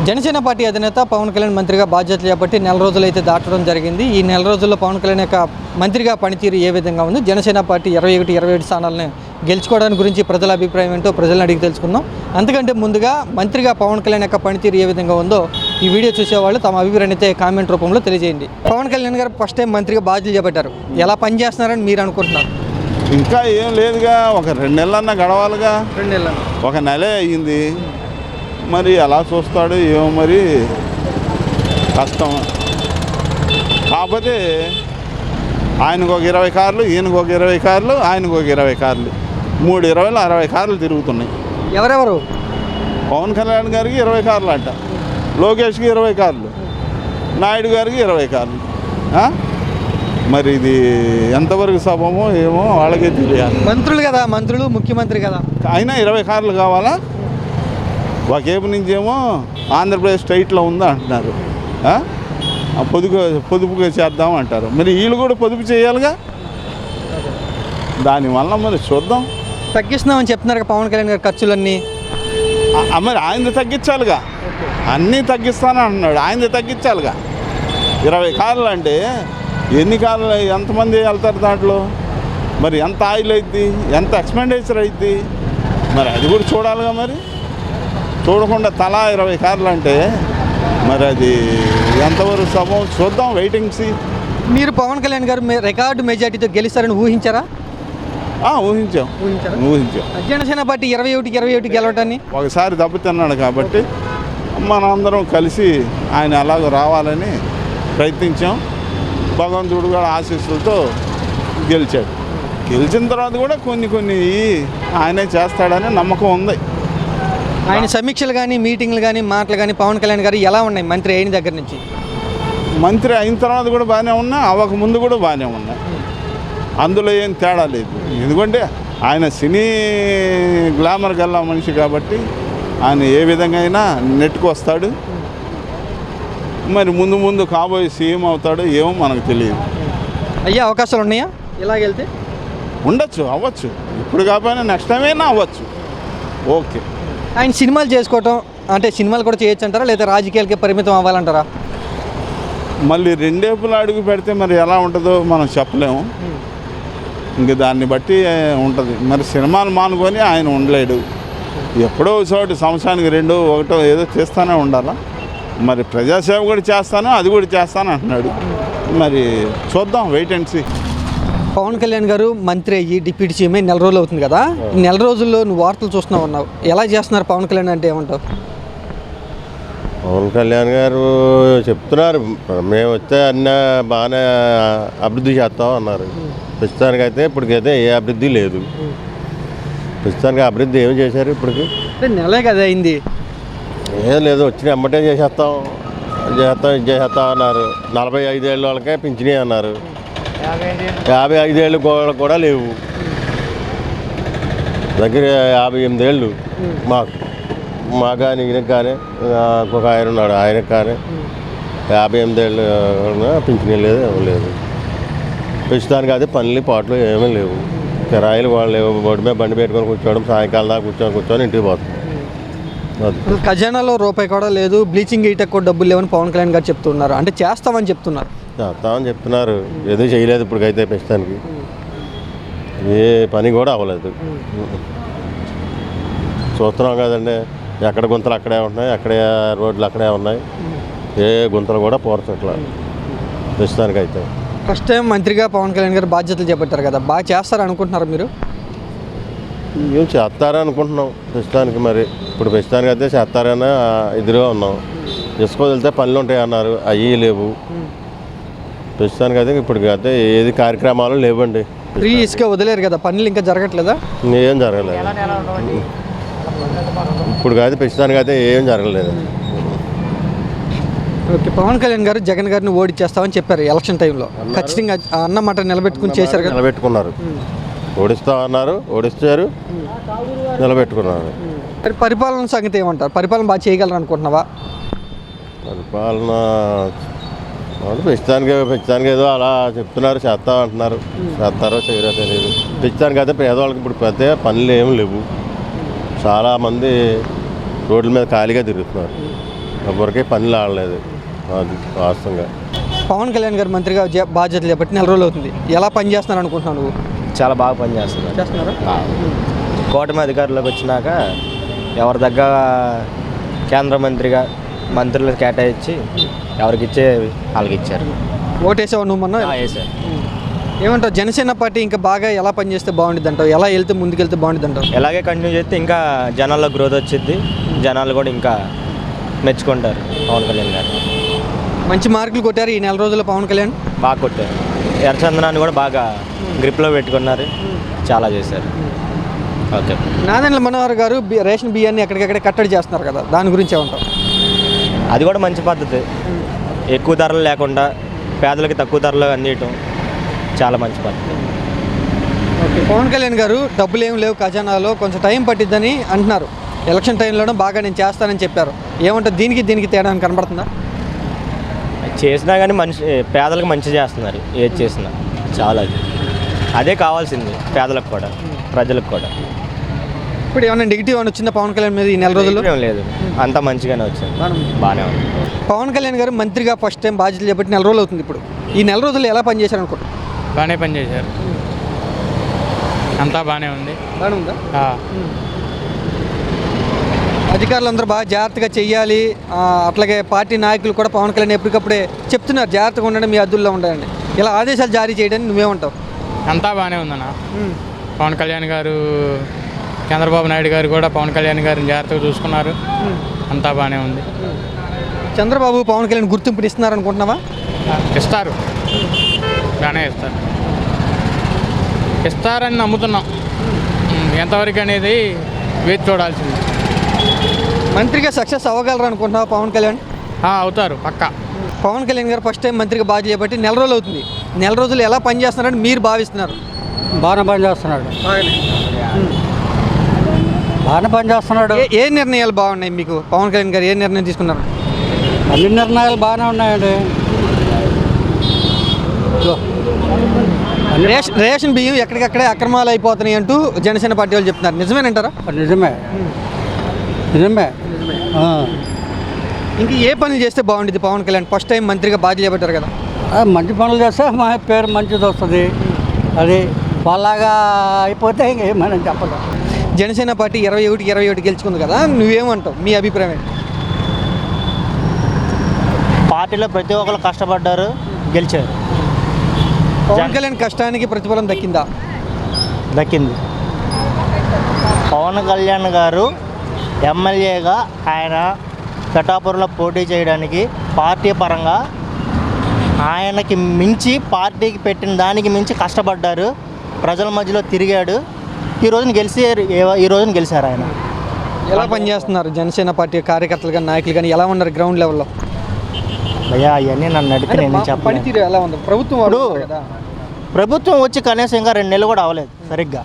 Janasena party అధినేత పవన్ కళ్యాణ్ మంత్రిగా బాధ్యతలు చేపట్టి నెల రోజులైతే దాటడం జరిగింది. ఈ నెల రోజుల్లో పవన్ కళ్యాణ్ యొక్క మంత్రిగా పనితీరు ఏ విధంగా ఉంది, జనసేన పార్టీ 27 స్థానాలను గెలుచుకోవడానికి గురించి ప్రజల అభిప్రాయం ఏంటో ప్రజలను అడిగి తెలుసుకుందాం. అంతకంటే ముందుగా మంత్రిగా పవన్ కళ్యాణ్ యొక్క పనితీరు ఏ విధంగా ఉందో ఈ వీడియో చూసేవాళ్ళు తమ అభిప్రాయాన్ని అయితే కామెంట్ రూపంలో తెలియజేయండి. పవన్ కళ్యాణ్ గారు ఫస్ట్ టైం మంత్రిగా బాధ్యతలు చేపట్టారు. ఎలా పనిచేస్తున్నారని మీరు అనుకుంటున్నారు? ఇంకా ఏం లేదుగా, ఒక 2 నెలలన్నా గడవాలిగా. 2 నెలలు, ఒక నెలే అయ్యింది. మరి ఎలా చూస్తాడు ఏమో, మరి కష్టం. కాకపోతే ఆయనకు ఒక 20 కార్లు, ఈయనకు ఒక 20 కార్లు, ఆయనకు ఒక 20 కార్లు, 3 20లు 60 కార్లు తిరుగుతున్నాయి. ఎవరెవరు? పవన్ కళ్యాణ్ గారికి 20 కార్లు అంట, లోకేష్కి 20 కార్లు, నాయుడు గారికి 20 కార్లు. మరి ఇది ఎంతవరకు సభమో ఏమో వాళ్ళకే తెలియాలి. మంత్రులు కదా, మంత్రులు ముఖ్యమంత్రి కదా, అయినా 20 కార్లు కావాలా? ఒకేపు నుంచేమో ఆంధ్రప్రదేశ్ స్టేట్లో ఉందా అంటున్నారు, పొదుపుగా చేద్దాం అంటారు. మరి వీళ్ళు కూడా పొదుపు చేయాలిగా. దానివల్ల మరి చూద్దాం. తగ్గిస్తున్నామని చెప్తున్నారు పవన్ కళ్యాణ్ గారు ఖర్చులన్నీ. మరి ఆయనది తగ్గించాలిగా, అన్నీ తగ్గిస్తాను అంటున్నాడు, ఆయనది తగ్గించాలిగా. 20 కార్లు అంటే ఎన్ని కార్లు, ఎంతమంది వెళ్తారు దాంట్లో? మరి ఎంత ఆయిల్ అవుద్ది, ఎంత ఎక్స్పెండిచర్ అవుద్ది, మరి అది కూడా చూడాలిగా. మరి చూడకుండా తలా 20 కార్లు అంటే మరి అది ఎంతవరకు సమయం చూద్దాం, వెయిటింగ్స్. మీరు పవన్ కళ్యాణ్ గారు రికార్డు మెజార్టీతో గెలుస్తారని ఊహించారా? ఊహించాం. జనసేన పార్టీ 21 గెలవటాన్ని ఒకసారి దెబ్బతిన్నాడు కాబట్టి మనందరం కలిసి ఆయన ఎలాగో రావాలని ప్రయత్నించాం. భగవంతుడు కూడా ఆశీస్సులతో గెలిచాడు. గెలిచిన తర్వాత కూడా కొన్ని ఆయనే చేస్తాడని నమ్మకం ఉంది. ఆయన సమీక్షలు కానీ, మీటింగ్లు కానీ, మాటలు కానీ పవన్ కళ్యాణ్ గారు ఎలా ఉన్నాయి మంత్రి అయిన దగ్గర నుంచి? మంత్రి అయిన తర్వాత కూడా బాగానే ఉన్నా, అవ్వక ముందు కూడా బాగానే ఉన్నా. అందులో ఏం తేడా లేదు. ఎందుకంటే ఆయన సినీ గ్లామర్ గల్లా మనిషి కాబట్టి ఆయన ఏ విధంగా అయినా నెట్టుకు వస్తాడు. మరి ముందు కాబోయే సీఎం అవుతాడు ఏమో మనకు తెలియదు. అయ్యే అవకాశాలు ఉన్నాయా ఇలాగెళ్తే? ఉండొచ్చు, అవ్వచ్చు. ఇప్పుడు కాకపోయినా నెక్స్ట్ టైం అయినా అవ్వచ్చు. ఓకే. ఆయన సినిమాలు చేసుకోవటం అంటే సినిమాలు కూడా చేయొచ్చు అంటారా, లేదా రాజకీయాలకే పరిమితం అవ్వాలంటారా? మళ్ళీ రెండేపులు అడుగు పెడితే మరి ఎలా ఉంటుందో మనం చెప్పలేము. ఇంక దాన్ని బట్టి ఉంటుంది. మరి సినిమాలు మానుకొని ఆయన ఉండలేడు. ఎప్పుడో ఒకటి సంవత్సరానికి 2 1 ఏదో చేస్తూనే ఉండాలా. మరి ప్రజాసేవ కూడా చేస్తాను, అది కూడా చేస్తాను అంటున్నాడు. మరి చూద్దాం, wait and see. Pawan Kalyan గారు మంత్రి అయ్యి డిప్యూటీ సీఎం నెల రోజులు అవుతుంది కదా. నెల రోజుల్లో నువ్వు వార్తలు చూస్తున్నావు ఉన్నావు, ఎలా చేస్తున్నారు పవన్ కళ్యాణ్ అంటే ఏమంటావు? పవన్ కళ్యాణ్ గారు చెప్తున్నారు మేము వస్తే అన్నీ బాగానే అభివృద్ధి చేస్తాం అన్నారు. ప్రస్తుతానికైతే ఇప్పటికైతే ఏ అభివృద్ధి లేదు. ప్రస్తుతానికి అభివృద్ధి ఏమి చేశారు ఇప్పటికి? నెలే కదా అయింది, ఏం లేదు. వచ్చిన అమ్మటే చేసేస్తాం ఇది చేసేస్తాం అన్నారు. 45 ఏళ్ళ వాళ్ళకే పింఛనీ అన్నారు. 55 ఏళ్ళు కూడా లేవు. దగ్గర 58 ఏళ్ళు మాకు కానీ ఈయనకు కానీ, ఇంకొక ఆయన ఉన్నాడు ఆయనకు కానీ 58 ఏళ్ళు పింఛనీ లేదు, ఏమీ లేదు. ప్రస్తుతానికి అయితే పనులు పాటలు ఏమీ లేవు. కిరాయిలు వాళ్ళు లేవు. బోర్డు మీద బండి పెట్టుకొని కూర్చోవడం, సాయంకాలం దాకా కూర్చొని ఇంటికి పోతాం. ఖజానాలో రూపాయి కూడా లేదు, బ్లీచింగ్ వేయటకు కూడా డబ్బులు లేవని పవన్ కళ్యాణ్ గారు చెప్తున్నారు. అంటే చేస్తామని చెప్తున్నారు, ఏదో చేయలేదు ఇప్పటికైతే. ప్రస్తుతానికి ఏ పని కూడా అవ్వలేదు. చూస్తున్నాం కదండి, ఎక్కడ గుంతలు అక్కడే ఉంటున్నాయి, అక్కడే రోడ్లు అక్కడే ఉన్నాయి. ఏ గుంతలు కూడా పోర్చట్లా ప్రస్తుతానికి అయితే. ఫస్ట్ టైం మంత్రిగా పవన్ కళ్యాణ్ గారు బాధ్యతలు చేపట్టారు కదా, బాగా చేస్తారు అనుకుంటున్నారు మీరు? ఏం చేస్తారని అనుకుంటున్నాం ప్రస్తుతానికి. మరి ఇప్పుడు ప్రస్తుతానికి అయితే చేస్తారని ఎదురుగా ఉన్నాం. ఇసుక వెళ్తే పనులు ఉంటాయి అన్నారు, అవి లేవు. ప్రస్తుతానికి అయితే ఇప్పటికి అయితే ఏది కార్యక్రమాలు లేవండి. ఫ్రీ ఇసుక వదిలేరు కదా, పనులు ఇంకా జరగట్లేదా? ఏం జరగలేదు ఇప్పుడు కాదు, ప్రస్తుతానికి అయితే ఏం జరగలేదు. ఓకే. పవన్ కళ్యాణ్ గారు జగన్ గారిని ఓడిచ్చేస్తామని చెప్పారు ఎలక్షన్ టైంలో. ఖచ్చితంగా అన్నమాట నిలబెట్టుకుని చేశారు కదా. నిలబెట్టుకున్నారు, ఓడిస్తామన్నారు, ఓడిస్తారు, నిలబెట్టుకున్నారు. మరి పరిపాలన సంగతి ఏమంటారు? పరిపాలన బాగా చేయగలరు అనుకుంటున్నావా? పరిపాలన ప్రస్తుతానికి ఏదో అలా చెప్తున్నారు, చేస్తాం అంటున్నారు. చేస్తారో చేయరో తెలియదు. ప్రస్తుతానికి అయితే పేదవాళ్ళకి ఇప్పుడు పెద్ద పనులు ఏమి లేవు. చాలామంది రోడ్ల మీద ఖాళీగా తిరుగుతున్నారు. ఎవరికే పనులు ఆడలేదు అది వాస్తవంగా. పవన్ కళ్యాణ్ గారు మంత్రిగా బాధ్యతలు చేపట్టి నెల రోజులు అవుతుంది. ఎలా పనిచేస్తున్నారు అనుకుంటున్నావు నువ్వు? చాలా బాగా పనిచేస్తున్నారు. చేస్తున్నారా? కూటమి అధికారంలోకి వచ్చినాక ఎవరి దగ్గర కేంద్ర మంత్రిగా మంత్రులు కేటాయించి ఎవరికి ఇచ్చే వాళ్ళకి ఇచ్చారు. ఓటేసావు నువ్వు మొన్న? వేసారు. ఏమంటావు, జనసేన పార్టీ ఇంకా బాగా ఎలా పనిచేస్తే బాగుంటుంది అంటావు? ఎలా వెళ్తే ముందుకెళ్తే బాగుంటుంది అంటావు? ఎలాగే కంటిన్యూ చేస్తే ఇంకా జనాల్లో గ్రోత్ వచ్చింది, జనాలు కూడా ఇంకా మెచ్చుకుంటారు పవన్ కళ్యాణ్ గారు. మంచి మార్కులు కొట్టారు ఈ నెల రోజుల్లో పవన్ కళ్యాణ్. బాగా కొట్టారు. ఎర్రచందనాన్ని కూడా బాగా గ్రిప్లో పెట్టుకున్నారు, చాలా చేశారు. ఓకే. నాదెండ్ల మనోహర్ గారు రేషన్ బియ్యాన్ని ఎక్కడికక్కడే కట్టడి చేస్తున్నారు కదా, దాని గురించి ఏమంటావు? అది కూడా మంచి పద్ధతి. ఎక్కువ ధరలు లేకుండా పేదలకి తక్కువ ధరలో అందియటం చాలా మంచి పద్ధతి. ఓకే. పవన్ కళ్యాణ్ గారు డబ్బులు ఏమి లేవు ఖజానాలో, కొంచెం టైం పట్టిద్దని అంటున్నారు. ఎలక్షన్ టైంలోనూ బాగా నేను చేస్తానని చెప్పారు. ఏమంటారు, దీనికి తేడా కనబడుతుందా? చేసినా కానీ పేదలకు మంచి చేస్తున్నారు. ఏది చేసినా చాలా అదే కావాల్సింది పేదలకు కూడా, ప్రజలకు కూడా. ఇప్పుడు ఏమైనా నెగిటివ్ అని వచ్చిందా పవన్ కళ్యాణ్ మీద ఈ నెల రోజుల్లో? ఏం లేదు, అంతా మంచిగానే వచ్చింది, బాగానే ఉంది. పవన్ కళ్యాణ్ గారు మంత్రిగా ఫస్ట్ టైం బాధ్యతలు చేపట్టి నెల రోజులు అవుతుంది. ఇప్పుడు ఈ నెల రోజుల్లో ఎలా పనిచేశారు అనుకుంటా? బాగానే పనిచేశారు, అంతా బాగానే ఉంది. బాగానే ఉందా? అధికారులు అందరూ బాగా జాగ్రత్తగా చెయ్యాలి, అట్లాగే పార్టీ నాయకులు కూడా పవన్ కళ్యాణ్ ఎప్పటికప్పుడే చెప్తున్నారు జాగ్రత్తగా ఉండండి, మీ అద్దుల్లో ఉండండి, ఇలా ఆదేశాలు జారీ చేయడానికి నువ్వేమంటావు? అంతా బాగానే ఉందన్న. పవన్ కళ్యాణ్ గారు, చంద్రబాబు నాయుడు గారు కూడా పవన్ కళ్యాణ్ గారిని జాగ్రత్తగా చూసుకున్నారు, అంతా బాగానే ఉంది. చంద్రబాబు పవన్ కళ్యాణ్ గుర్తింపుని ఇస్తున్నారు అనుకుంటున్నావా? ఇస్తారు, బాగానే ఇస్తారు, ఇస్తారని నమ్ముతున్నాం. ఎంతవరకు అనేది వేచి చూడాల్సింది. మంత్రిగా సక్సెస్ అవ్వగలరు అనుకుంటున్నావా పవన్ కళ్యాణ్? అవుతారు పక్కా. పవన్ కళ్యాణ్ గారు ఫస్ట్ టైం మంత్రిగా బాధ్యత చేపట్టి నెల రోజులు అవుతుంది. నెల రోజులు ఎలా పనిచేస్తున్నారని మీరు భావిస్తున్నారు? బాగానే పని చేస్తున్నాడు, బాగానే పని చేస్తున్నాడు. ఏ నిర్ణయాలు బాగున్నాయి మీకు? పవన్ కళ్యాణ్ గారు ఏ నిర్ణయం తీసుకున్నారు? అన్ని నిర్ణయాలు బాగానే ఉన్నాయండి. రేషన్ బియ్యం ఎక్కడికక్కడే అక్రమాలు అయిపోతున్నాయి అంటూ జనసేన పార్టీ వాళ్ళు చెప్తున్నారు, నిజమేనంటారా? నిజమే, నిజమే. ఇంక ఏ పనులు చేస్తే బాగుంటుంది పవన్ కళ్యాణ్ ఫస్ట్ టైం మంత్రిగా బాధ్యత చేపట్టారు కదా? మంచి పనులు చేస్తే మా పేరు మంచిది వస్తుంది. అది వాళ్ళలాగా అయిపోతే ఇంకేమని చెప్పదు. జనసేన పార్టీ 21 గెలుచుకుంది కదా, నువ్వేమంటావు? మీ అభిప్రాయం ఏంటి? పార్టీలో ప్రతి ఒక్కరు కష్టపడ్డారు, గెలిచారు. పవన్ కళ్యాణ్ కష్టానికి ప్రతిఫలం దక్కిందా? దక్కింది. పవన్ కళ్యాణ్ గారు ఎమ్మెల్యేగా ఆయన పిఠాపురంలో పోటీ చేయడానికి పార్టీ పరంగా ఆయనకి మించి, పార్టీకి పెట్టిన దానికి మించి కష్టపడ్డారు, ప్రజల మధ్యలో తిరిగాడు. ఈ రోజున గెలిచారు ఆయన. ఎలా పనిచేస్తున్నారు జనసేన పార్టీ కార్యకర్తలు కానీ నాయకులు కానీ? ఎలా ఉన్నారు గ్రౌండ్ లెవెల్లో? అయ్యా అవన్నీ నన్ను అడిగితే నేను చెప్పాను. పనితీరు ఎలా ఉంది? ప్రభుత్వం వచ్చి కనీసం ఇంకా 2 నెలలు కూడా అవ్వలేదు సరిగ్గా.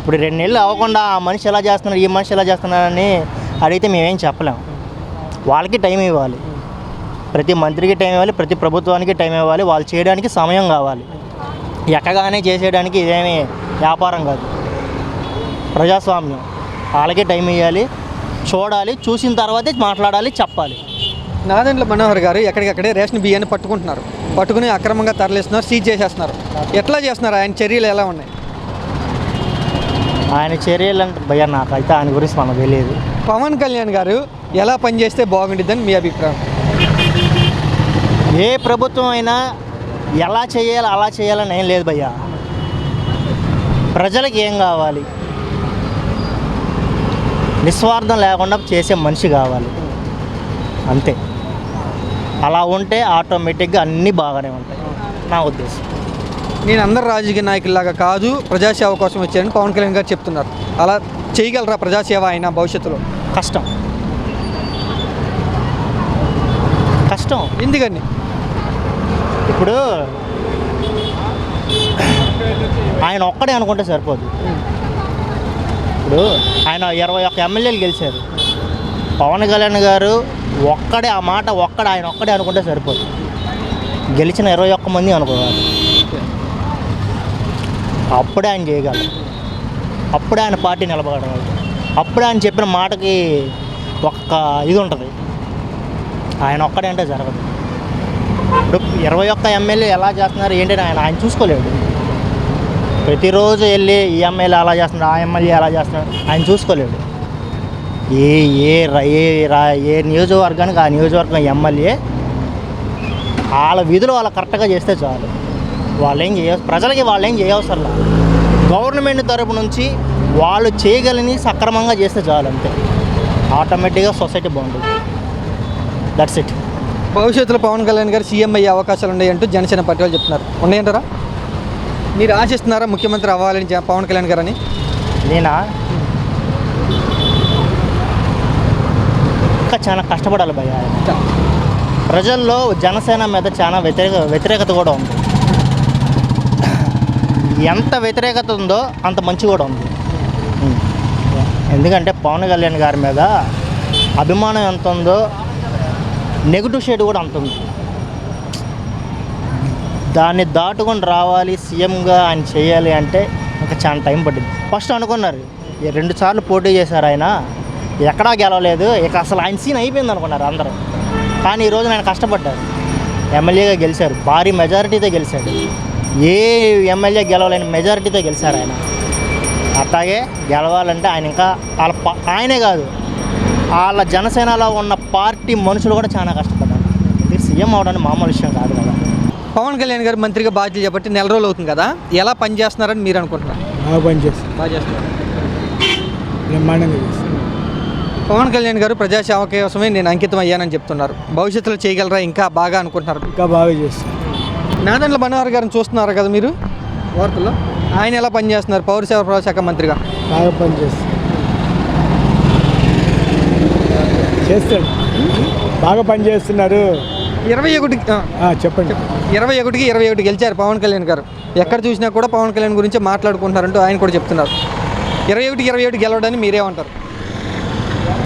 ఇప్పుడు 2 నెలలు అవ్వకుండా ఆ మనిషి ఎలా చేస్తున్నారు, ఈ మనిషి ఎలా చేస్తున్నారని అడిగితే మేమేం చెప్పలేము. వాళ్ళకి టైం ఇవ్వాలి, ప్రతి మంత్రికి టైం ఇవ్వాలి, ప్రతి ప్రభుత్వానికి టైం ఇవ్వాలి, వాళ్ళు చేయడానికి సమయం కావాలి. ఎక్కగానే చేసేయడానికి ఇదేమీ వ్యాపారం కాదు, ప్రజాస్వామ్యం. వాళ్ళకి టైం ఇవ్వాలి, చూడాలి, చూసిన తర్వాతే మాట్లాడాలి, చెప్పాలి. నాదెండ్ల మనోహర్ గారు ఎక్కడికక్కడే రేషన్ బియ్యాన్ని పట్టుకుని అక్రమంగా తరలిస్తున్నారు, సీజ్ చేసేస్తున్నారు. ఎట్లా చేస్తున్నారు? ఆయన చర్యలు ఎలా ఉన్నాయి? ఆయన చర్యలు అంటే భయ్యా నాకైతే ఆయన గురించి మనకు తెలియదు. పవన్ కళ్యాణ్ గారు ఎలా పనిచేస్తే బాగుంటుందని మీ అభిప్రాయం? ఏ ప్రభుత్వం అయినా ఎలా చేయాలి అలా చేయాలని ఏం లేదు భయ్యా. ప్రజలకు ఏం కావాలి, నిస్వార్థం లేకుండా చేసే మనిషి కావాలి, అంతే. అలా ఉంటే ఆటోమేటిక్గా అన్నీ బాగానే ఉంటాయి నా ఉద్దేశం. నేను అందరు రాజకీయ నాయకుల్లాగా కాదు, ప్రజాసేవ కోసం వచ్చారని పవన్ కళ్యాణ్ గారు చెప్తున్నారు. అలా చేయగలరా ప్రజాసేవ అయినా భవిష్యత్తులో? కష్టం. ఎందుకని? ఇప్పుడు ఆయన ఒక్కడే అనుకుంటే సరిపోదు. ఇప్పుడు ఆయన 21 ఎమ్మెల్యేలు గెలిచారు. పవన్ కళ్యాణ్ గారు ఆయన ఒక్కడే అనుకుంటే సరిపోదు. గెలిచిన 21 మంది అనుకోవాలి. అప్పుడే ఆయన చేయగలరు, అప్పుడే ఆయన పార్టీ నిలబడగలరు, అప్పుడే ఆయన చెప్పిన మాటకి ఒక్క ఇది ఉంటుంది, ఆయన ఒక్కడంటే జరగదు. ఇప్పుడు 21 ఎమ్మెల్యే ఎలా చేస్తున్నారు ఏంటని ఆయన చూసుకోలేడు. ప్రతిరోజు వెళ్ళి ఈ ఎమ్మెల్యే అలా చేస్తున్నాడు, ఆ ఎమ్మెల్యే అలా చేస్తున్నాడు, ఆయన చూసుకోలేడు. ఏ నియోజకవర్గానికి ఆ నియోజకవర్గం ఎమ్మెల్యే వాళ్ళ విధులు వాళ్ళు కరెక్ట్గా చేస్తే చాలు. ప్రజలకి వాళ్ళు ఏం చేయవసరం. గవర్నమెంట్ తరపు నుంచి వాళ్ళు చేయగలని సక్రమంగా చేస్తే చాలు, అంతే. ఆటోమేటిక్గా సొసైటీ బాగుంటుంది. That's it. భవిష్యత్తులో పవన్ కళ్యాణ్ గారు సీఎం అయ్యే అవకాశాలు ఉన్నాయంటూ జనసేన పార్టీ వాళ్ళు చెప్తున్నారు. ఉన్నాయంటారా? మీరు ఆశిస్తున్నారా ముఖ్యమంత్రి అవ్వాలని పవన్ కళ్యాణ్ గారు అని? నేనా ఇంకా చాలా కష్టపడాలి భయ్యా. ప్రజల్లో జనసేన మీద చాలా వ్యతిరేకత కూడా ఉంది. ఎంత వ్యతిరేకత ఉందో అంత మంచి కూడా ఉంది. ఎందుకంటే పవన్ కళ్యాణ్ గారి మీద అభిమానం ఎంత ఉందో నెగిటివ్ షేడ్ కూడా అంత ఉంది. దాన్ని దాటుకొని రావాలి, సీఎంగా ఆయన చేయాలి అంటే ఇంకా చాలా టైం పట్టింది. ఫస్ట్ అనుకున్నారు 2 సార్లు పోటీ చేశారు ఆయన, ఎక్కడా గెలవలేదు, ఇక అసలు ఆయన సీన్ అయిపోయింది అనుకున్నారు అందరూ. కానీ ఈరోజు ఆయన కష్టపడ్డారు, ఎమ్మెల్యేగా గెలిచారు, భారీ మెజారిటీతో గెలిచాడు. ఏ ఎమ్మెల్యే గెలవలేని మెజారిటీతో గెలిచారు ఆయన. అట్లాగే గెలవాలంటే ఆయన ఇంకా ఆయనే కాదు, వాళ్ళ జనసేనలో ఉన్న పార్టీ మనుషులు కూడా చాలా కష్టపడ్డారు. మీరు సీఎం అవడానికి మామూలు విషయం కాదు కదా. పవన్ కళ్యాణ్ గారు మంత్రిగా బాధ్యత చేపట్టి 4 రోజులు అవుతుంది కదా, ఎలా పనిచేస్తున్నారని మీరు అనుకుంటున్నారు? బాగా చేస్తున్నారు. బ్రహ్మాండంగా చేస్తున్నారు. పవన్ కళ్యాణ్ గారు ప్రజాసేవ కోసమే నేను అంకితం అయ్యానని చెప్తున్నారు. భవిష్యత్తులో చేయగలరా ఇంకా బాగా అనుకుంటున్నారు? ఇంకా బాగా చేస్తున్నారు. నాదెండ్ల మనోహర్ గారిని చూస్తున్నారు కదా మీరు వార్తల్లో, ఆయన ఎలా పనిచేస్తున్నారు పౌర సరఫరా శాఖ మంత్రిగా? బాగా పనిచేస్తారు. చేస్తాడు, బాగా పనిచేస్తున్నారు. 21 చెప్పండి. 21కి 21 గెలిచారు పవన్ కళ్యాణ్ గారు. ఎక్కడ చూసినా కూడా పవన్ కళ్యాణ్ గురించి మాట్లాడుకుంటున్నారంటూ ఆయన కూడా చెప్తున్నారు. 21 గెలవడాన్ని మీరేమంటారు?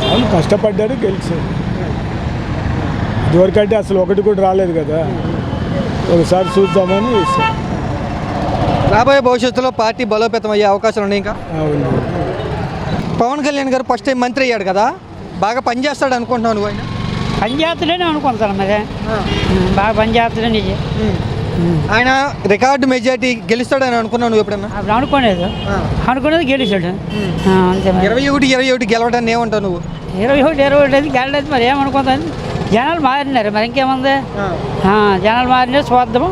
అవును, కష్టపడ్డాడు, గెలిచాడు. ఇదివరకంటే అసలు 1 కూడా రాలేదు కదా, ఒకసారి చూద్దామని ఇస్తాం. రాబోయే భవిష్యత్తులో పార్టీ బలోపేతం అయ్యే అవకాశాలు ఉన్నాయి ఇంకా? అవును. పవన్ కళ్యాణ్ గారు ఫస్ట్ టైం మంత్రి అయ్యాడు కదా, బాగా పనిచేస్తాడు అనుకుంటున్నాను. ఆయన పనిచేస్తాడని అనుకుంటాను మరి, బాగా పనిచేస్తాడని. ఆయన రికార్డు మెజార్టీ గెలుస్తాడని అనుకున్నాను. నువ్వు ఎప్పుడన్నా? అప్పుడు అనుకునేది గెలిచాడు, అంతే. 21 గెలవడాన్ని ఏమంటావు నువ్వు? 21 గెలలేదు మరి ఏమనుకుంటాను. జనాలు మారినారు మరి, ఇంకేముంది. జనాలు మారినారు, చూద్దాము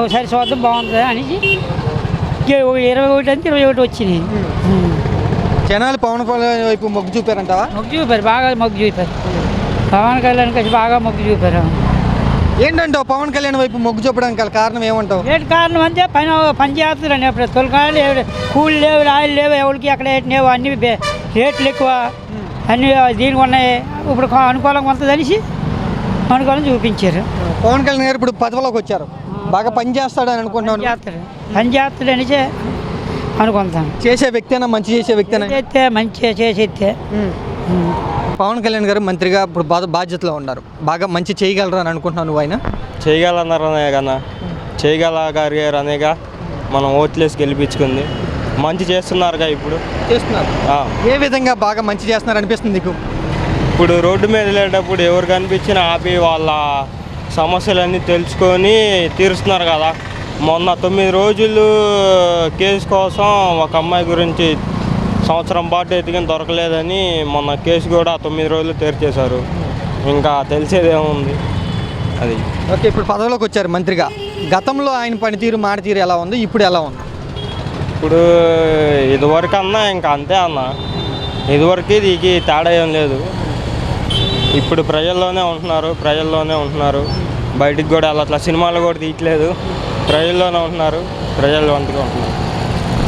ఒకసారి చూద్దాం బాగుంటుంది అనేసి 21 అంటే 21 వచ్చినాయి. జనాలు పవన్ కళ్యాణ్ వైపు మొగ్గు చూపారంటావా? మొగ్గు చూపారు, బాగా మొగ్గు చూపారు. పవన్ కళ్యాణ్ కలిసి బాగా మొగ్గు చూపారు. ఏంటంటావు పవన్ కళ్యాణ్ వైపు మొగ్గు చూపడానికి గల కారణం ఏమంటావు? ఏంటి కారణం అంటే పని చేస్తారండి. అప్పుడు తొలకాయలు కూలి లేవు, రాయలు లేవు, ఎవరికి ఎక్కడ లేవు, అన్ని రేట్లు ఎక్కువ, అన్నీ దీనికి ఉన్నాయి. ఇప్పుడు అనుకూలంగా ఉంటుంది అనేసి అనుకూలం చూపించారు. పవన్ కళ్యాణ్ గారు ఇప్పుడు పదవిలోకి వచ్చారు, బాగా పని చేస్తాడని అనుకుంటున్నాను. పని చేస్తాడు అనేసి అనుకుంటాను. చేసే వ్యక్తేనా, మంచి చేసే వ్యక్తేనా? చేస్తే మంచిగా చేసేస్తే. పవన్ కళ్యాణ్ గారు మంత్రిగా ఇప్పుడు బాధ్యతలో ఉన్నారు, బాగా మంచి చేయగలరు అని అనుకుంటున్నాను. నువ్వు ఆయన చేయగలన్నారనే కన్నా చేయగలగారు అనేగా మనం ఓట్లేసి గెలిపించుకుంది. మంచి చేస్తున్నారుగా ఇప్పుడు చేస్తున్నారు. ఏ విధంగా బాగా మంచి చేస్తున్నారు అనిపిస్తుంది నీకు? ఇప్పుడు రోడ్డు మీద వెళ్ళేటప్పుడు ఎవరు కనిపించినా ఆపి వాళ్ళ సమస్యలన్నీ తెలుసుకొని తీరుస్తున్నారు కదా. మొన్న 9 రోజులు కేసు కోసం ఒక అమ్మాయి గురించి సంవత్సరం పాటు ఎదిగిన దొరకలేదని మొన్న కేసు కూడా 9 రోజులు తెరిచేశారు. ఇంకా తెలిసేదేముంది అది. ఓకే, ఇప్పుడు పదవిలోకి వచ్చారు మంత్రిగా. గతంలో ఆయన పనితీరు మాటతీరు ఎలా ఉంది, ఇప్పుడు ఎలా ఉంది? ఇప్పుడు ఇదివరకు అన్నా ఇంకా అంతే అన్న, ఇదివరకు దీనికి తేడా ఏం లేదు. ఇప్పుడు ప్రజల్లోనే ఉంటున్నారు, బయటికి కూడా అట్లా సినిమాలు కూడా తీయట్లేదు, ప్రజల్లోనే ఉంటున్నారు, ప్రజల్లో అంతగా ఉంటున్నారు.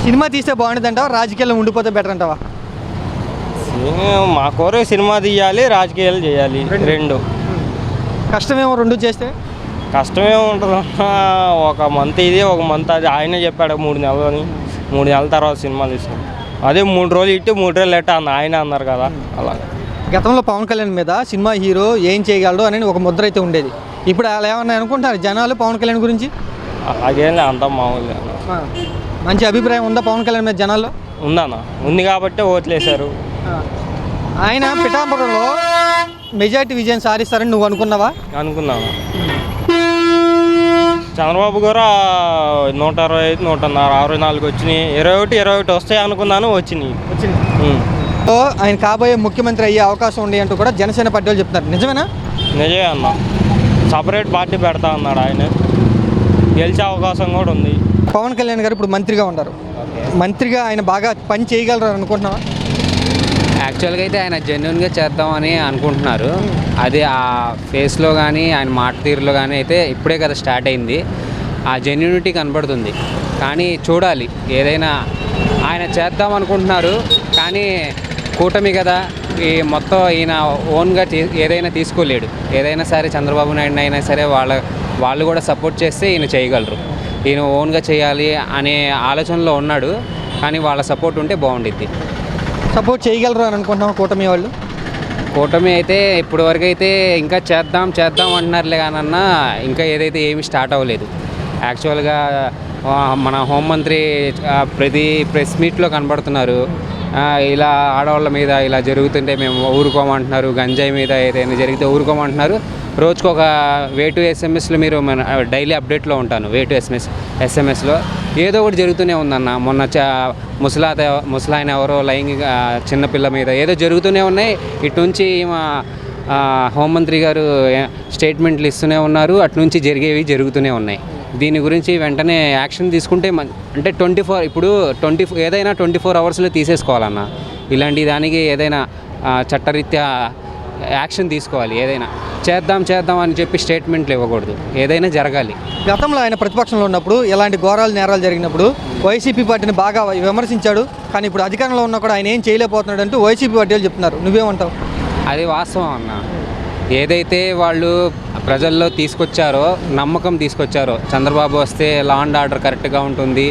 సినిమా తీస్తే బాగుంటుంది అంటావా, రాజకీయాల్లో ఉండిపోతే బెటర్ అంటావా? మా కోరే సినిమా తీయాలి, రాజకీయాలు చేయాలి, రెండు. కష్టమేమో రెండు చేస్తే? కష్టమేమో ఉంటుందన్నా, ఒక మంత్ ఇది ఒక మంత్ అది. ఆయనే చెప్పాడు 3 నెలలు అని, 3 నెలల తర్వాత సినిమా తీసాం. అదే 3 రోజులు ఇటు 3 రోజులు ఎట్టా అన్న ఆయన అన్నారు కదా. అలా గతంలో పవన్ కళ్యాణ్ మీద సినిమా హీరో ఏం చేయగలడు అని ఒక ముద్ర అయితే ఉండేది. ఇప్పుడు అలా ఏమన్నా అనుకుంటారు జనాలు పవన్ కళ్యాణ్ గురించి? అలాగేం అంతా మామూలు. మంచి అభిప్రాయం ఉందా పవన్ కళ్యాణ్ మీద జనాల్లో? ఉందన్న, ఉంది కాబట్టి ఓట్లేశారు. ఆయన పిఠాపురంలో మెజార్టీ విజయం సాధిస్తారని నువ్వు అనుకున్నావా? అనుకున్నాను. చంద్రబాబు గారు 125, 164 వచ్చినాయి. 21 వస్తాయి అనుకున్నాను, వచ్చినాయి. సో ఆయన కాబోయే ముఖ్యమంత్రి అయ్యే అవకాశం ఉంది అంటూ కూడా జనసేన పార్టీ వాళ్ళు చెప్తున్నారు. నిజమేనా? నిజమే అన్న. సపరేట్ పార్టీ పెడతా అన్నాడు ఆయన. గెలిచే అవకాశం కూడా ఉంది. పవన్ కళ్యాణ్ గారు ఇప్పుడు మంత్రిగా ఉన్నారు. మంత్రిగా ఆయన బాగా పని చేయగలరు అనుకుంటున్నావా? యాక్చువల్గా అయితే ఆయన జెన్యున్గా చేద్దామని అనుకుంటున్నారు. అది ఆ ఫేస్లో కానీ ఆయన మాట తీరులో కానీ అయితే ఇప్పుడే కదా స్టార్ట్ అయింది. ఆ జెన్యునిటీ కనబడుతుంది. కానీ చూడాలి, ఏదైనా ఆయన చేద్దాం అనుకుంటున్నారు. కానీ కూటమి కదా, ఈ మొత్తం ఈయన ఓన్గా ఏదైనా తీసుకోలేడు. ఏదైనా సరే చంద్రబాబు నాయుడు అయినా సరే వాళ్ళు కూడా సపోర్ట్ చేస్తే ఈయన చేయగలరు. ఈయన ఓన్గా చేయాలి అనే ఆలోచనలో ఉన్నాడు. కానీ వాళ్ళ సపోర్ట్ ఉంటే బాగుండిద్ది. సపోర్ట్ చేయగలరు అని అనుకుంటున్నాం కూటమి వాళ్ళు? కూటమి అయితే ఇప్పటి వరకు అయితే ఇంకా చేద్దాం అంటున్నారులే కానన్నా ఇంకా ఏదైతే ఏమి స్టార్ట్ అవ్వలేదు. యాక్చువల్గా మన హోంమంత్రి ప్రతి ప్రెస్ మీట్లో కనబడుతున్నారు. ఇలా ఆడవాళ్ళ మీద ఇలా జరుగుతుంటే మేము ఊరుకోమంటున్నారు. గంజాయి మీద ఏదైనా జరిగితే ఊరుకోమంటున్నారు. రోజుకు ఒక వే టు ఎస్ఎంఎస్లో మీరు మన డైలీ అప్డేట్లో ఉంటాను. వే టు ఎస్ఎంఎస్లో ఏదో ఒకటి జరుగుతూనే ఉందన్న. మొన్న ముసలాయన ఎవరో లైంగిక చిన్నపిల్ల మీద ఏదో జరుగుతూనే ఉన్నాయి. ఇటు నుంచి హోంమంత్రి గారు స్టేట్మెంట్లు ఇస్తూనే ఉన్నారు. అటు నుంచి జరిగేవి జరుగుతూనే ఉన్నాయి. దీని గురించి వెంటనే యాక్షన్ తీసుకుంటే అంటే 24 ఏదైనా 24 అవర్స్లో తీసేసుకోవాలన్న. ఇలాంటి దానికి ఏదైనా చట్టరీత్యా యాక్షన్ తీసుకోవాలి. ఏదైనా చేద్దాం అని చెప్పి స్టేట్మెంట్లు ఇవ్వకూడదు. ఏదైనా జరగాలి. గతంలో ఆయన ప్రతిపక్షంలో ఉన్నప్పుడు ఎలాంటి ఘోరాలు నేరాలు జరిగినప్పుడు వైసీపీ పార్టీని బాగా విమర్శించాడు. కానీ ఇప్పుడు అధికారంలో ఉన్నా కూడా ఆయన ఏం చేయలేకపోతున్నాడు అంటూ వైసీపీ పార్టీలు చెప్తున్నారు. నువ్వేమంటావు? అది వాస్తవం అన్న. ఏదైతే వాళ్ళు ప్రజల్లో తీసుకొచ్చారో, నమ్మకం తీసుకొచ్చారో, చంద్రబాబు వస్తే లా అండ్ ఆర్డర్ కరెక్ట్గా ఉంటుంది,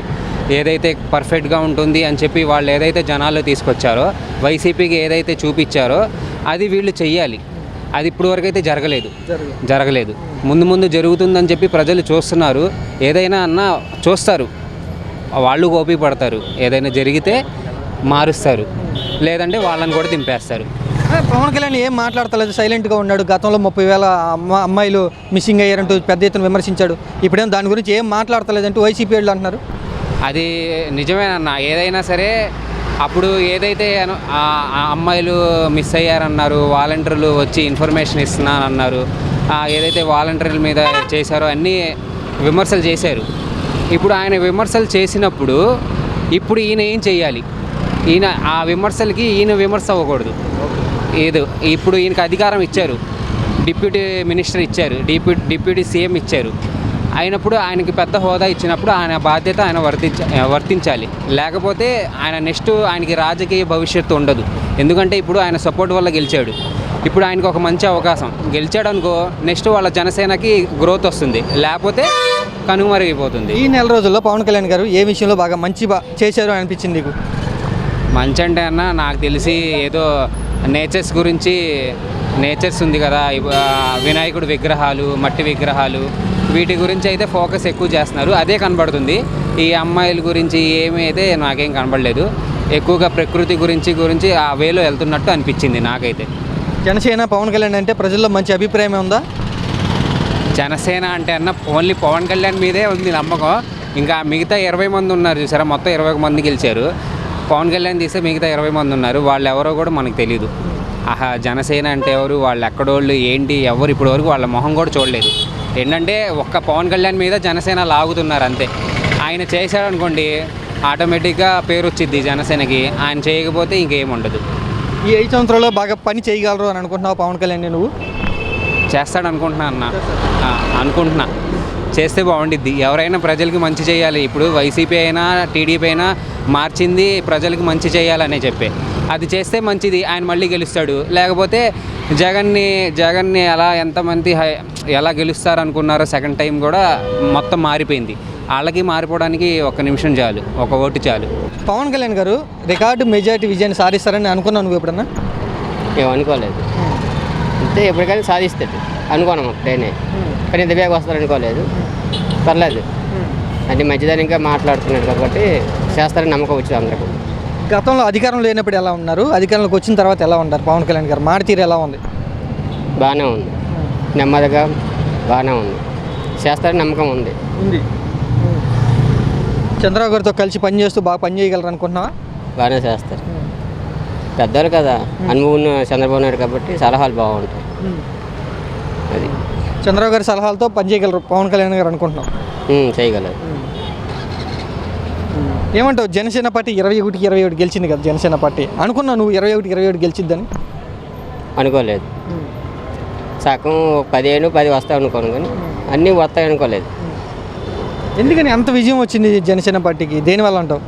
ఏదైతే పర్ఫెక్ట్గా ఉంటుంది అని చెప్పి వాళ్ళు ఏదైతే జనాల్లో తీసుకొచ్చారో, వైసీపీకి ఏదైతే చూపించారో అది వీళ్ళు చెయ్యాలి. అది ఇప్పుడు వరకు అయితే జరగలేదు. ముందు జరుగుతుందని చెప్పి ప్రజలు చూస్తున్నారు. ఏదైనా చూస్తారు, వాళ్ళు ఓపిక పడతారు. ఏదైనా జరిగితే మారుస్తారు, లేదంటే వాళ్ళని కూడా దింపేస్తారు. పవన్ కళ్యాణ్ ఏం మాట్లాడతలేదు, సైలెంట్గా ఉన్నాడు. గతంలో 30,000 అమ్మాయిలు మిస్సింగ్ అయ్యారంటూ పెద్ద ఎత్తున విమర్శించాడు. ఇప్పుడేం దాని గురించి ఏం మాట్లాడతలేదంటూ వైసీపీ వాళ్ళు అంటున్నారు. అది నిజమేనన్న. ఏదైనా సరే అప్పుడు ఏదైతే ఆ అమ్మాయిలు మిస్ అయ్యారన్నారు, వాలంటీర్లు వచ్చి ఇన్ఫర్మేషన్ ఇస్తున్నానన్నారు, ఏదైతే వాలంటీర్ల మీద చేశారో అన్నీ విమర్శలు చేశారు. ఇప్పుడు ఆయన విమర్శలు చేసినప్పుడు ఇప్పుడు ఈయన ఏం చేయాలి? ఈయన ఆ విమర్శలకి ఈయన విమర్శ అవ్వకూడదు. ఇప్పుడు ఈయనకి అధికారం ఇచ్చారు, డిప్యూటీ మినిస్టర్ ఇచ్చారు, డిప్యూటీ సీఎం ఇచ్చారు. అయినప్పుడు ఆయనకి పెద్ద హోదా ఇచ్చినప్పుడు ఆయన బాధ్యత ఆయన వర్తించాలి. లేకపోతే ఆయన నెక్స్ట్ ఆయనకి రాజకీయ భవిష్యత్తు ఉండదు. ఎందుకంటే ఇప్పుడు ఆయన సపోర్ట్ వల్ల గెలిచాడు. ఇప్పుడు ఆయనకు ఒక మంచి అవకాశం. గెలిచాడు అనుకో, నెక్స్ట్ వాళ్ళ జనసేనకి గ్రోత్ వస్తుంది, లేకపోతే కనుమరుగైపోతుంది. ఈ నెల రోజుల్లో పవన్ కళ్యాణ్ గారు ఏ విషయంలో బాగా మంచి చేశారు అనిపించింది నీకు? మంచి అంటే అన్న, నాకు తెలిసి ఏదో నేచర్స్ ఉంది కదా, వినాయకుడు విగ్రహాలు, మట్టి విగ్రహాలు, వీటి గురించి అయితే ఫోకస్ ఎక్కువ చేస్తున్నారు. అదే కనబడుతుంది. ఈ అమ్మాయిల గురించి ఏమీ అయితే నాకేం కనబడలేదు. ఎక్కువగా ప్రకృతి గురించి ఆ వేలో వెళ్తున్నట్టు అనిపించింది నాకైతే. జనసేన పవన్ కళ్యాణ్ అంటే ప్రజల్లో మంచి అభిప్రాయం ఉందా? జనసేన అంటే అన్న ఓన్లీ పవన్ కళ్యాణ్ మీదే ఉంది నమ్మకం. ఇంకా మిగతా 20 మంది ఉన్నారు చూసారా, మొత్తం 20 మంది గెలిచారు. పవన్ కళ్యాణ్ తీస్తే మిగతా 20 మంది ఉన్నారు. వాళ్ళు ఎవరో కూడా మనకు తెలియదు. జనసేన అంటే ఎవరు, వాళ్ళు ఎక్కడోళ్ళు ఏంటి, ఎవరు ఇప్పటి వరకు వాళ్ళ మొహం కూడా చూడలేదు. ఏంటంటే ఒక్క పవన్ కళ్యాణ్ మీద జనసేన లాగుతున్నారు అంతే. ఆయన చేశాడు అనుకోండి, ఆటోమేటిక్గా పేరు వచ్చింది జనసేనకి. ఆయన చేయకపోతే ఇంకేం ఉండదు. ఈ 5 సంవత్సరాల్లో బాగా పని చేయగలరు అని అనుకుంటున్నావు పవన్ కళ్యాణ్? నువ్వు చేస్తాడు అనుకుంటున్నా. చేస్తే బాగుండిద్ది. ఎవరైనా ప్రజలకి మంచి చేయాలి. ఇప్పుడు వైసీపీ అయినా టీడీపీ అయినా మార్చింది ప్రజలకు మంచి చేయాలనే చెప్పే. అది చేస్తే మంచిది, ఆయన మళ్ళీ గెలుస్తాడు. లేకపోతే జగన్ని ఎంతమంది ఎలా గెలుస్తారు అనుకున్నారో సెకండ్ టైం కూడా మొత్తం మారిపోయింది. వాళ్ళకి మారిపోవడానికి 1 నిమిషం చాలు, 1 ఓటు చాలు. పవన్ కళ్యాణ్ గారు రికార్డు మెజారిటీ విజయాన్ని సాధిస్తారని అనుకున్నాను. నువ్వు ఎప్పుడన్నా? మేము అనుకోలేదు. అంటే ఎప్పటికైనా సాధిస్తాడు అనుకోను ట్రైనే, కానీ ఇంత వేగం వస్తారు అనుకోలేదు. పర్లేదు, అది మంచిదని ఇంకా మాట్లాడుతున్నాడు కాబట్టి చేస్తారని నమ్మకం వచ్చింది అందరికీ. గతంలో అధికారం లేనప్పుడు ఎలా ఉన్నారు, అధికారంలోకి వచ్చిన తర్వాత ఎలా ఉన్నారు పవన్ కళ్యాణ్ గారు? మాట తీరు ఎలా ఉంది? బాగానే ఉంది, నెమ్మదిగా బాగానే ఉంది, చేస్తారని నమ్మకం ఉంది. చంద్రబాబు గారితో కలిసి పని చేస్తూ బాగా పని చేయగలరు అనుకుంటున్నావా? బాగానే చేస్తారు, పెద్దలు కదా, అనుభవం ఉన్న చంద్రబాబు నాయుడు కాబట్టి సలహాలు బాగుంటాయి. అది చంద్రబాబు గారి సలహాలతో పని చేయగలరు పవన్ కళ్యాణ్ గారు అనుకుంటున్నాం. చేయగలరు. ఏమంటావు? జనసేన పార్టీ 21-27 గెలిచింది కదా జనసేన పార్టీ. అనుకున్నావు నువ్వు 21-27 గెలిచిద్దని? అనుకోలేదు, సగం 15-10 వస్తాయి అనుకోను, కానీ అన్నీ వస్తాయి అనుకోలేదు. ఎందుకని అంత విజయం వచ్చింది జనసేన పార్టీకి? దేనివల్ల అంటావు?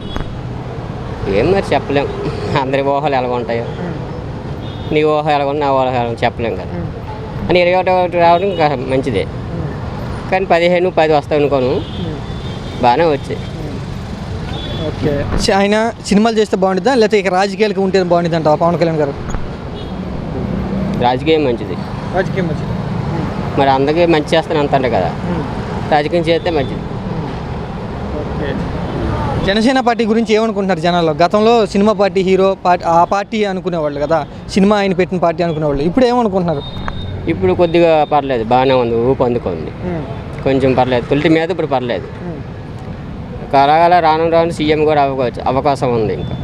ఏం మరి చెప్పలేం, అందరి ఊహలు ఎలా ఉంటాయో, నీ ఊహ ఎలాగో నా ఊహ ఎలా చెప్పలేం కదా. అని 21 రావడం ఇంకా మంచిదే, కానీ 15-10 వస్తాయి అనుకోను, బాగానే వచ్చాయి. ఓకే, ఆయన సినిమాలు చేస్తే బాగుంటుందా లేకపోతే ఇక రాజకీయాలకు ఉంటే బాగుంటుంది అంటావా పవన్ కళ్యాణ్ గారు? రాజకీయం మంచిది, రాజకీయం మంచిది. మరి అందరికీ మంచి చేస్తాను అంటారు కదా, రాజకీయం చేస్తే మంచిది. జనసేన పార్టీ గురించి ఏమనుకుంటున్నారు జనాల్లో? గతంలో సినిమా పార్టీ, హీరో పార్టీ, ఆ పార్టీ అనుకునేవాళ్ళు కదా, సినిమా ఆయన పెట్టిన పార్టీ అనుకునేవాళ్ళు. ఇప్పుడు ఏమనుకుంటున్నారు? ఇప్పుడు కొద్దిగా పర్లేదు, బాగానే ఉంది, ఊపు అందుకుంది, కొంచెం పర్లేదు, తొలిటి మీద ఇప్పుడు పర్లేదు. కలగాల రాను రాను సీఎం కూడా అవకాశం ఉంది, ఇంకా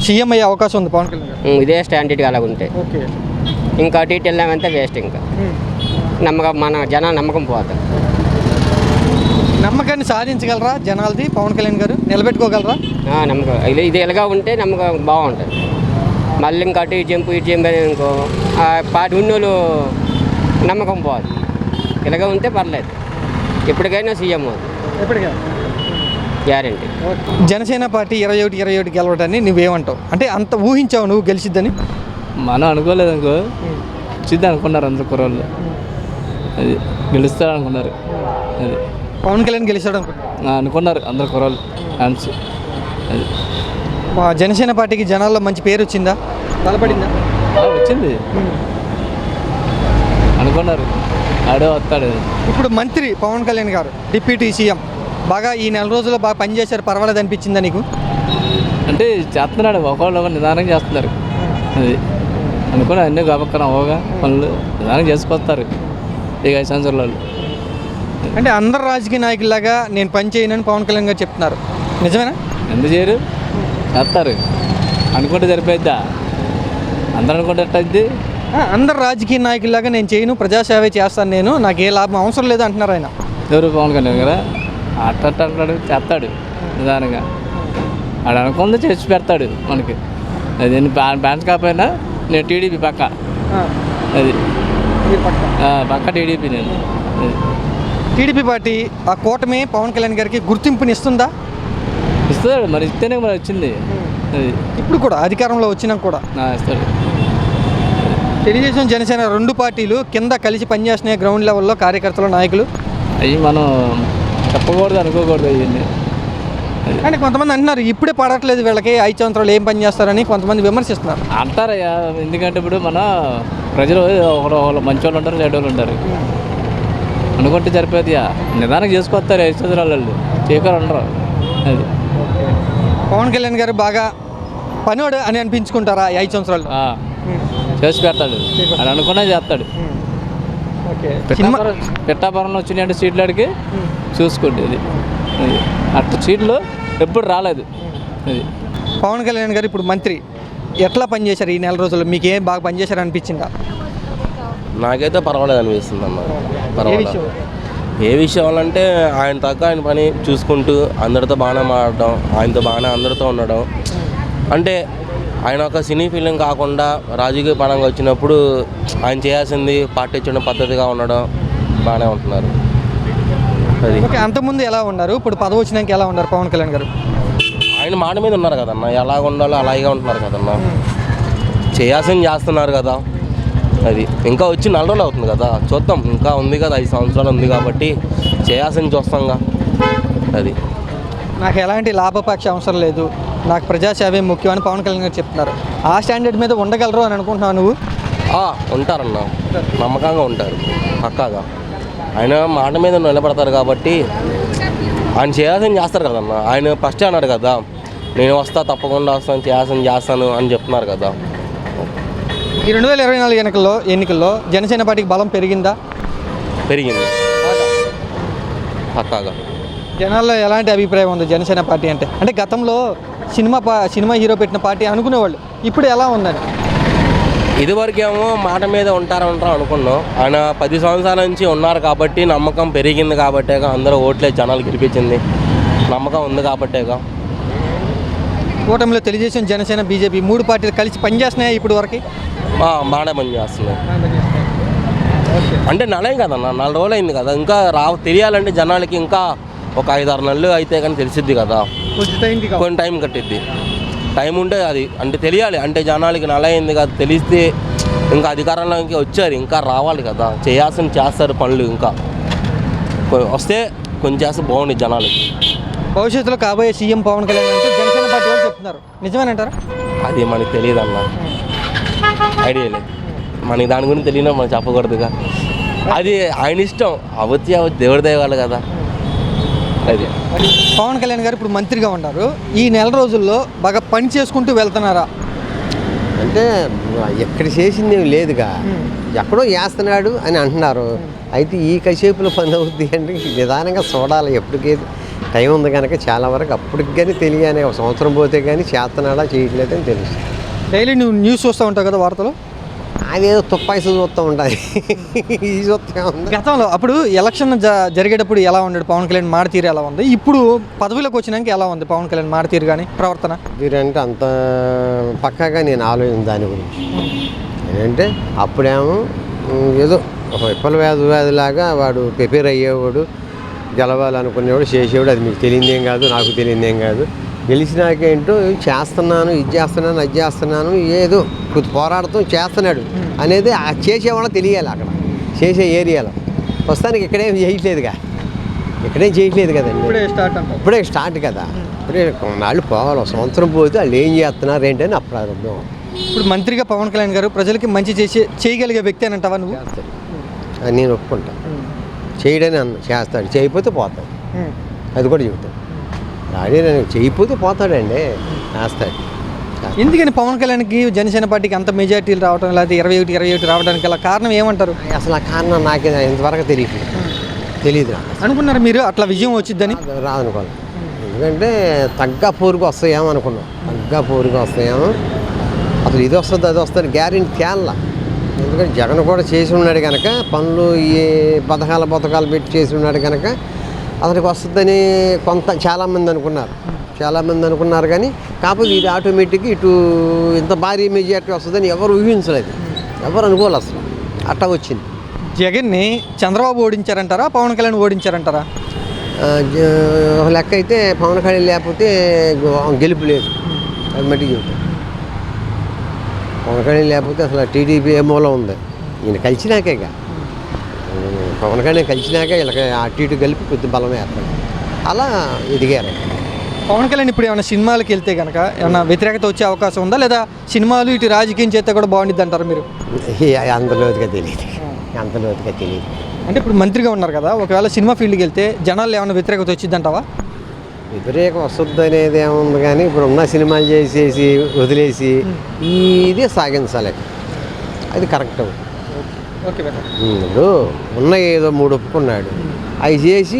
సీఎం అయ్యే అవకాశం ఉంది పవన్ కళ్యాణ్ గారు. ఇదే స్టాండర్డ్గా అలాగ ఉంటే ఇంకా అటు ఇటు వెళ్ళామంటే వేస్ట్. ఇంకా నమ్మకం, మన జనాలు నమ్మకం పోతారు. నమ్మకాన్ని సాధించగలరా జనాలది పవన్ కళ్యాణ్ గారు? నిలబెట్టుకోగలరా? నమ్మకం ఇది ఇలాగా ఉంటే నమ్మకం బాగుంటుంది. మళ్ళీ ఇంకా అటు ఇటు జంపు ఇంకో ఆ పాటి ఉన్నోళ్ళు నమ్మకం పోదు. ఇలాగ ఉంటే పర్లేదు, ఎప్పటికైనా సీఎం అవుతుంది, ఎప్పటికైనా గ్యారంటీ. జనసేన పార్టీ 21-27 గెలవటాన్ని నువ్వేమంటావు? అంటే అంత ఊహించావు నువ్వు గెలిచిద్దని? మనం అనుకోలేదు అనుకో, వచ్చింది అనుకున్నారు అందరు కుర్రోళ్ళు, అది గెలుస్తారు అనుకున్నారు. అది పవన్ కళ్యాణ్ గెలిచాడు అనుకున్నారు అందరు కుర్రోళ్ళు ఫ్యాన్స్. అది జనసేన పార్టీకి జనాల్లో మంచి పేరు వచ్చిందా, బలపడిందా? వచ్చింది అనుకున్నారు, ఆడే వస్తాడు. ఇప్పుడు మంత్రి పవన్ కళ్యాణ్ గారు డిప్యూటీ సీఎం బాగా ఈ నెల రోజుల్లో బాగా పనిచేశారు, పర్వాలేదు అనిపించిందా నీకు? అంటే చేస్తున్నాడు, ఒకళ్ళు నిదానంగా చేస్తున్నారు. అది అనుకుని అన్నీ గబక్కన అవగా పనులు నిదానం చేసుకొస్తారు ఇక 5 సంవత్సరాలు. అంటే అందరు రాజకీయ నాయకుల్లాగా నేను పని చేయనని పవన్ కళ్యాణ్ గారు చెప్తున్నారు, నిజమేనా? ఎందుకు చేయరు? చేస్తారు, అనుకుంటే సరిపోయిద్దా? అందరూ అనుకుంటే ఎట్టయిద్ది? అందరు రాజకీయ నాయకుల్లాగా నేను చేయను, ప్రజాసేవ చేస్తాను, నేను నాకు ఏ లాభం అవసరం లేదు అంటున్నారు ఆయన. ఎవరు? పవన్ కళ్యాణ్ కదా, అట్ట అంటాడు, చేస్తాడు నిదానంగా, ఆడు అనుకుంది చేసి పెడతాడు మనకి. అది బ్యాన్స్ కాకపోయినా నేను టీడీపీ పక్క, అది పక్క టీడీపీ. నేను టీడీపీ పార్టీ ఆ కూటమి పవన్ కళ్యాణ్ గారికి గుర్తింపుని ఇస్తుందా? ఇస్తాడు, మరి ఇస్తేనే మరి వచ్చింది. అది ఇప్పుడు కూడా అధికారంలో వచ్చినా కూడా ఇస్తాడు. తెలుగుదేశం జనసేన 2 పార్టీలు కింద కలిసి పనిచేస్తున్నాయి గ్రౌండ్ లెవెల్లో, కార్యకర్తలు నాయకులు. అవి మనం చెప్పకూడదు, అనుకోకూడదు అవన్నీ. కానీ కొంతమంది అంటున్నారు ఇప్పుడే పడట్లేదు వీళ్ళకి, 5 సంవత్సరాలు ఏం పని చేస్తారని కొంతమంది విమర్శిస్తున్నారు. అంటారయ్యా, ఎందుకంటే ఇప్పుడు మన ప్రజలు ఒకళ్ళు మంచి వాళ్ళు ఉంటారు, చెడ్డ వాళ్ళు ఉంటారు. అనుకుంటే సరిపోతుందియా, నిదానం చేసుకొస్తారు 5 సంవత్సరాల వాళ్ళు, చేయకూడదు ఉండరు. అది పవన్ కళ్యాణ్ గారు బాగా పనివాడు అని అనిపించుకుంటారా 5 సంవత్సరాలు? చేసి పెడతాడు, అది అనుకున్నా చేస్తాడు. పిఠాపురంలో వచ్చినాయంటే సీట్లు అడిగి చూసుకోండి. అది అట్లా సీట్లు ఎప్పుడు రాలేదు. అది పవన్ కళ్యాణ్ గారు ఇప్పుడు మంత్రి ఎట్లా పనిచేశారు ఈ నెల రోజుల్లో? మీకు ఏం బాగా పనిచేశారు అనిపించిందా? నాకైతే పర్వాలేదు అనిపిస్తుంది అన్న. పర్వాలేదు. ఏ విషయం అంటే ఆయన తగ్గ ఆయన పని చూసుకుంటూ అందరితో బాగానే మాట్లాడడం, ఆయనతో బాగానే అందరితో ఉండడం. అంటే ఆయన ఒక సినీ ఫీలింగ్ కాకుండా రాజకీయ పరంగా వచ్చినప్పుడు ఆయన చేయాల్సింది పార్టీ ఇచ్చిన పద్ధతిగా ఉండడం, బాగానే ఉంటున్నారు. అది అంతకుముందు ఎలా ఉన్నారు, ఇప్పుడు పదవి వచ్చినాక ఎలా ఉన్నారు పవన్ కళ్యాణ్ గారు? ఆయన మాట మీద ఉన్నారు కదన్న, ఎలా ఉండాలో అలాగే ఉంటున్నారు కదన్న, చేయాల్సింది చేస్తున్నారు కదా. అది ఇంకా వచ్చి 4 రోజులు అవుతుంది కదా, చూద్దాం, ఇంకా ఉంది కదా, 5 సంవత్సరాలు ఉంది కాబట్టి చేయాల్సింది చూస్తాంగా. అది నాకు ఎలాంటి లాభపక్ష అవసరం లేదు, నాకు ప్రజాసేవే ముఖ్యం అని పవన్ కళ్యాణ్ గారు చెప్తున్నారు. ఆ స్టాండర్డ్ మీద ఉండగలరు అని అనుకుంటున్నావు నువ్వు? ఉంటారన్న, నమ్మకంగా ఉంటారు పక్కాగా. ఆయన మాట మీద నిలబడతారు కాబట్టి ఆయన చేయాల్సింది చేస్తారు కదన్న. ఆయన ఫస్ట్ అన్నారు కదా, నేను వస్తా, తప్పకుండా వస్తాను, చేయాల్సింది చేస్తాను అని చెప్తున్నారు కదా. ఈ 2024 ఎన్నికల్లో జనసేన పార్టీకి బలం పెరిగిందా? పెరిగింది పక్కాగా. జనాల్లో ఎలాంటి అభిప్రాయం ఉంది జనసేన పార్టీ అంటే? అంటే గతంలో సినిమా హీరో పెట్టిన పార్టీ అనుకునేవాళ్ళు, ఇప్పుడు ఎలా ఉందని? ఇదివరకేమో మాట మీద ఉంటారు అనుకున్నాం. ఆయన 10 సంవత్సరాల నుంచి ఉన్నారు కాబట్టి నమ్మకం పెరిగింది కాబట్టేగా అందరూ ఓట్లే జనాలు గెలిపించింది. నమ్మకం ఉంది కాబట్టేగా. కూటమిలో తెలుగుదేశం, జనసేన, బీజేపీ 3 పార్టీలు కలిసి పనిచేస్తున్నాయా ఇప్పుడు వరకు? బాగానే పనిచేస్తున్నాయి. అంటే నెలే కదన్నా, 4 రోజులు అయింది కదా. ఇంకా తెలియాలంటే జనాలకి ఇంకా ఒక 5-6 నెలలు అయితే కానీ తెలిసిద్ది కదా. కొంచెం టైం కట్టిద్ది. టైం ఉంటే అది అంటే తెలియాలి. అంటే జనాలకి నెల అయింది కదా, తెలిస్తే ఇంకా అధికారంలోకి వచ్చారు, ఇంకా రావాలి కదా, చేస్తారు పనులు. ఇంకా వస్తే కొంచెం చేస్తే బాగుంది జనాలకి. భవిష్యత్తులో కాబోయే సీఎం పవన్ కళ్యాణ్ అంటే జనసేన పార్టీ వాళ్ళు చెప్తున్నారు, నిజమేనంటారా? అది మనకి తెలియదు అన్న, ఐడియా లేదు మనకి. దాని గురించి తెలియనా మనం చెప్పకూడదుగా. అది ఆయన ఇష్టం. అవచ్చి దేవుడి దయవాళ్ళు కదా. అది పవన్ కళ్యాణ్ గారు ఇప్పుడు మంత్రిగా ఉన్నారు. ఈ నెల రోజుల్లో బాగా పని చేసుకుంటూ వెళ్తున్నారా? అంటే ఎక్కడ చేసింది ఏమి లేదుగా, ఎక్కడో చేస్తున్నాడు అని అంటున్నారు. అయితే ఈ కసేపులో పని అవుద్ది అంటే నిదానంగా చూడాలి. ఎప్పటికీ టైం ఉంది కనుక చాలా వరకు అప్పటికి కానీ తెలియని ఒక సంవత్సరం పోతే కానీ చేస్తున్నాడా చేయట్లేదని తెలుస్తుంది. డైలీ నువ్వు న్యూస్ చూస్తూ ఉంటావు కదా, వార్తలు? అదేదో తుప్పాయిసు చూస్తూ ఉంటాయి. ఈ చూస్తూ ఉంది. గతంలో అప్పుడు ఎలక్షన్ జరిగేటప్పుడు ఎలా ఉన్నాడు పవన్ కళ్యాణ్ మాట తీరు ఎలా ఉంది? ఇప్పుడు పదవిలోకి వచ్చినాక ఎలా ఉంది పవన్ కళ్యాణ్ మాట తీరు కానీ ప్రవర్తన? తీరంటే అంత పక్కాగా నేను ఆలోచించాను దాని గురించి. ఏంటంటే అప్పుడేమో ఏదో ఒక విప్పల వ్యాధిలాగా వాడు ప్రిపేర్ అయ్యేవాడు, గెలవాలనుకునేవాడు, చేసేవాడు. అది మీకు తెలియదేం కాదు, నాకు తెలియదేం కాదు. గెలిచినాకేంటో చేస్తున్నాను, ఇది చేస్తున్నాను, అది చేస్తున్నాను, ఏదో కొద్ది పోరాడుతూ చేస్తున్నాడు అనేది ఆ చేసేవాళ్ళ తెలియాలి. అక్కడ చేసే ఏరియాలో ప్రస్తుతానికి ఇక్కడేం చేయట్లేదుగా, ఇక్కడేం చేయట్లేదు కదండి. ఇప్పుడే స్టార్ట్ కదా. ఇప్పుడే కొన్నాళ్ళు పోవాలి. ఒక సంవత్సరం పోతే వాళ్ళు ఏం చేస్తున్నారు ఏంటని అప్పుడు అర్థం. ఇప్పుడు మంత్రిగా పవన్ కళ్యాణ్ గారు ప్రజలకి మంచి చేయగలిగే వ్యక్తి అని అంటావా నువ్వు? అది నేను ఒప్పుకుంటాను. చేయడని చేస్తాడు, చేయకపోతే పోతాడు. అది కూడా చెబుతాడు. అదే నేను చేయకపోతే పోతాడండి, వేస్తాడు. ఎందుకని పవన్ కళ్యాణ్కి జనసేన పార్టీకి అంత మెజార్టీలు రావడం, లేకపోతే 21 రావడానికి గల కారణం ఏమంటారు? అసలు ఆ కారణం నాకు ఇంతవరకు తెలియదు. అనుకున్నారు మీరు అట్లా విజయం వచ్చిద్దని? రాదనుకోవాలి. ఎందుకంటే తగ్గ పోరుకు వస్తాయేమో అనుకున్నాం. తగ్గ పోరుకు వస్తాయేమో, అసలు ఇది వస్తుంది అది వస్తుంది గ్యారెంటీ తేల్లా. ఎందుకంటే జగన్ కూడా చేసి ఉన్నాడు కనుక, పనులు ఈ పథకాలు పెట్టి చేసి ఉన్నాడు కనుక అతనికి వస్తుందని చాలామంది అనుకున్నారు. కానీ కాకపోతే ఇది ఆటోమేటిక్గా ఇటు ఇంత భారీ మెజార్టీ వస్తుందని ఎవరు ఊహించలేదు, ఎవరు అనుకోవాలి. అసలు అట్టా వచ్చింది. జగన్ని చంద్రబాబు ఓడించారంటారా, పవన్ కళ్యాణ్ ఓడించారంటారా? లెక్క అయితే పవన్ కళ్యాణ్ లేకపోతే గెలుపు లేదు, అది మట్టికి చెబుతాను. పవన్ కళ్యాణ్ లేకపోతే అసలు టీడీపీ ఏ మూలం ఉంది. ఈయన కలిసినాకేగా, పవన్ కళ్యాణ్ కలిసినాక వీళ్ళకి అటు ఇటు కలిపి కొద్ది బలమే ఏర్పడి అలా ఎదిగారు. పవన్ కళ్యాణ్ ఇప్పుడు ఏమైనా సినిమాలకు వెళ్తే కనుక ఏమైనా వ్యతిరేకత వచ్చే అవకాశం ఉందా, లేదా సినిమాలు ఇటు రాజకీయం చేస్తే కూడా బాగుండిద్ది అంటారు మీరు? అంత లోతుగా తెలియదు. అంటే ఇప్పుడు మంత్రిగా ఉన్నారు కదా, ఒకవేళ సినిమా ఫీల్డ్కి వెళ్తే జనాలు ఏమైనా వ్యతిరేకత వచ్చిందంటావా? వ్యతిరేకం వస్తుంది అనేది ఏముంది, కానీ ఇప్పుడు ఉన్న సినిమాలు చేసేసి వదిలేసి ఇదే సాగించాలి, అది కరెక్ట్. ఇప్పుడు ఉన్న ఏదో 3 ఒప్పుకున్నాడు, అవి చేసి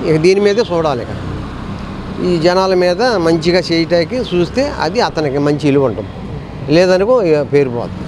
ఇక దీని మీదే చూడాలి. ఇక ఈ జనాల మీద మంచిగా చేయటానికి చూస్తే అది అతనికి మంచి విలువ ఉంటుంది. లేదనుకో పేరు పోతుంది.